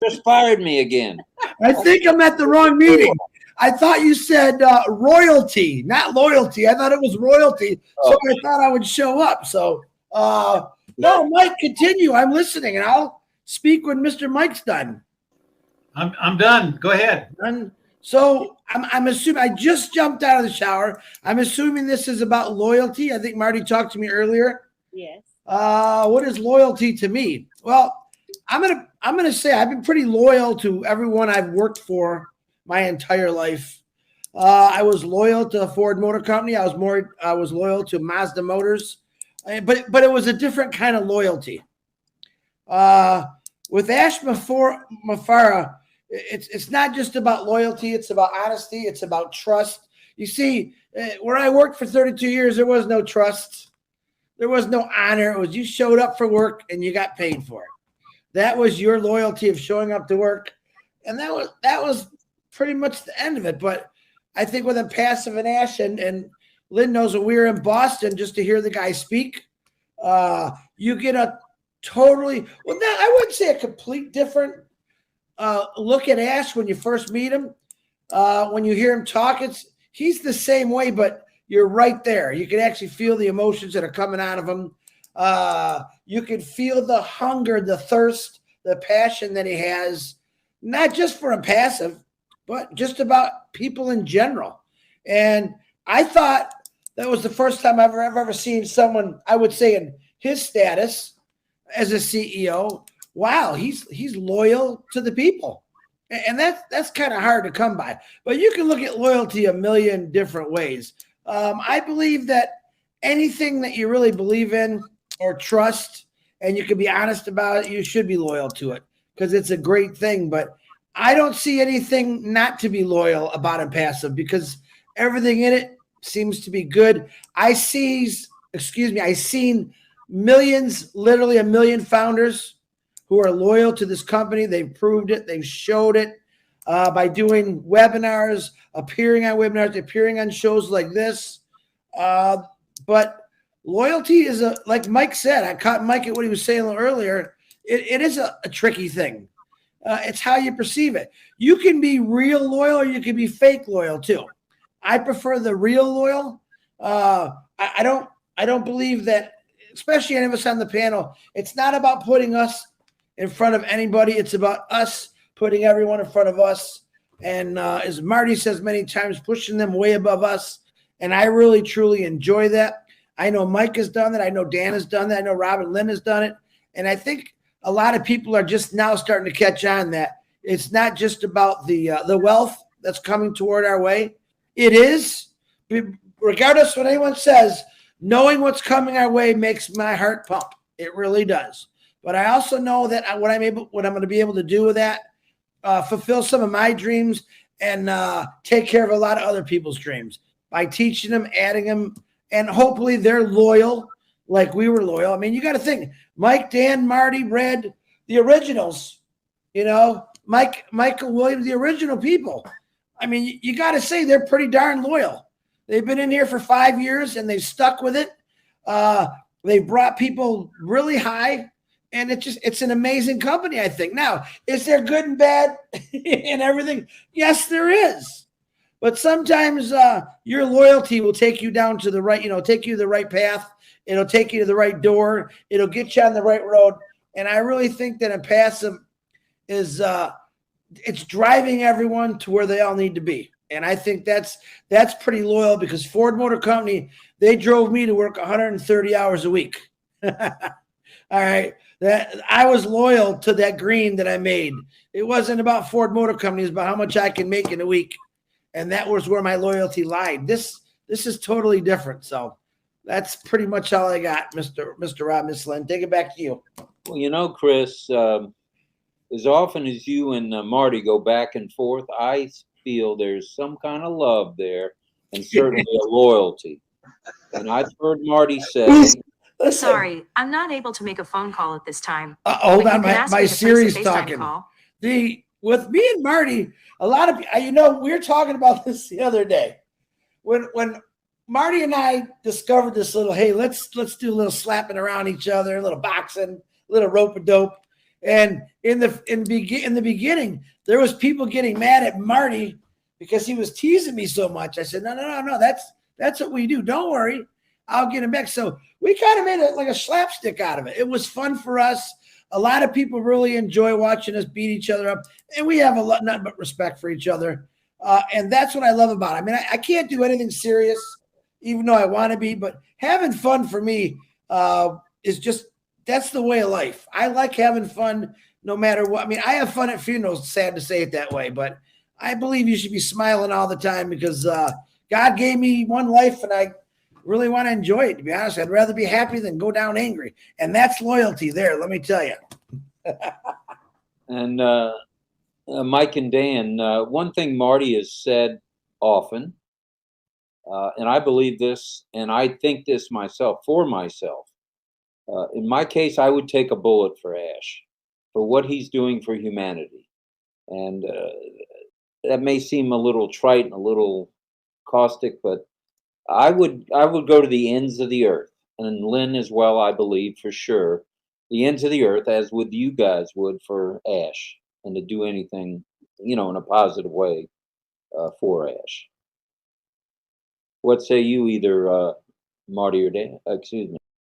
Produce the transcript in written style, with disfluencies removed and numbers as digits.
just fired me again. I think I'm at the wrong meeting. I thought you said royalty, not loyalty. I thought it was royalty, so I thought I would show up. So, no, Mike, continue. I'm listening, and I'll speak when Mr. Mike's done. I'm done. Go ahead. And so I'm assuming I just jumped out of the shower. I'm assuming this is about loyalty. I think Marty talked to me earlier. Yes. What is loyalty to me? Well, I'm gonna say I've been pretty loyal to everyone I've worked for my entire life. I was loyal to Ford Motor Company. I was loyal to Mazda Motors, but it was a different kind of loyalty. With Ash Mafara, it's not just about loyalty. It's about honesty. It's about trust. You see, where I worked for 32 years, there was no trust. There was no honor. It was you showed up for work and you got paid for it. That was your loyalty of showing up to work. And that was pretty much the end of it. But I think with a passive and Ash and Lynn knows when we were in Boston just to hear the guy speak, you get a totally, well, I wouldn't say a complete different look at Ash when you first meet him. When you hear him talk, he's the same way, but you're right there. You can actually feel the emotions that are coming out of him. You can feel the hunger, the thirst, the passion that he has, not just for a passive, but just about people in general. And I thought that was the first time I've ever seen someone, I would say in his status as a CEO, wow, he's loyal to the people. And that's kind of hard to come by. But you can look at loyalty a million different ways. I believe that anything that you really believe in or trust, and you can be honest about it, you should be loyal to it because it's a great thing. But I don't see anything not to be loyal about a passive because everything in it seems to be good. I seen millions, literally 1 million founders who are loyal to this company. They've proved it. They've showed it by doing webinars, appearing on webinars, appearing on shows like this. But loyalty is like Mike said, I caught Mike at what he was saying earlier. It is a tricky thing. It's how you perceive it. You can be real loyal or you can be fake loyal too. I prefer the real loyal. I don't believe that, especially any of us on the panel, it's not about putting us in front of anybody. It's about us putting everyone in front of us. And as Marty says many times, pushing them way above us. And I really, truly enjoy that. I know Mike has done that. I know Dan has done that. I know Robin Lynn has done it. And I think a lot of people are just now starting to catch on that it's not just about the wealth that's coming toward our way. It is, regardless of what anyone says, knowing what's coming our way makes my heart pump. It really does. But I also know that what I'm going to be able to do with that, fulfill some of my dreams and take care of a lot of other people's dreams by teaching them, adding them, and hopefully they're loyal like we were loyal. I mean, you got to think, Mike, Dan, Marty, Red, the originals, Michael Williams, the original people. I mean, you got to say they're pretty darn loyal. They've been in here for 5 years and they've stuck with it. They've brought people really high, and it's an amazing company, I think. Now, is there good and bad and everything? Yes, there is. But sometimes your loyalty will take you down to the right, take you to the right path. It'll take you to the right door. It'll get you on the right road. And I really think that a passive is it's driving everyone to where they all need to be. And I think that's pretty loyal because Ford Motor Company, they drove me to work 130 hours a week. All right. That I was loyal to that green that I made. It wasn't about Ford Motor Company. It was about how much I can make in a week. And that was where my loyalty lied. This is totally different. So that's pretty much all I got, Mr. Rob, Miss Lynn. Take it back to you. Well, Chris, as often as you and Marty go back and forth, I feel there's some kind of love there and certainly a loyalty. And I've heard Marty say, Listen. Sorry, I'm not able to make a phone call at this time. Hold on, my Siri's talking. With me and Marty, a lot of we were talking about this the other day. When Marty and I discovered this little, hey, let's do a little slapping around each other, a little boxing, a little rope-a-dope. And in the beginning, there was people getting mad at Marty because he was teasing me so much. I said, no. That's what we do. Don't worry, I'll get him back. So we kind of made it like a slapstick out of it. It was fun for us. A lot of people really enjoy watching us beat each other up, and we have nothing but respect for each other. And that's what I love about it. I mean, I can't do anything serious, even though I want to be, but having fun for me is just, that's the way of life. I like having fun no matter what. I mean, I have fun at funerals, sad to say it that way, but I believe you should be smiling all the time because God gave me one life and I really want to enjoy it. To be honest, I'd rather be happy than go down angry. And that's loyalty there, let me tell you. And Mike and Dan, one thing Marty has said often, and I believe this, and I think this myself, for myself. In my case, I would take a bullet for Ash, for what he's doing for humanity. And that may seem a little trite and a little caustic, but I would go to the ends of the earth, and Lynn as well, I believe, for sure, the ends of the earth, as would you guys would for Ash, and to do anything, in a positive way for Ash. What say you, either Marty or Dan? Excuse me.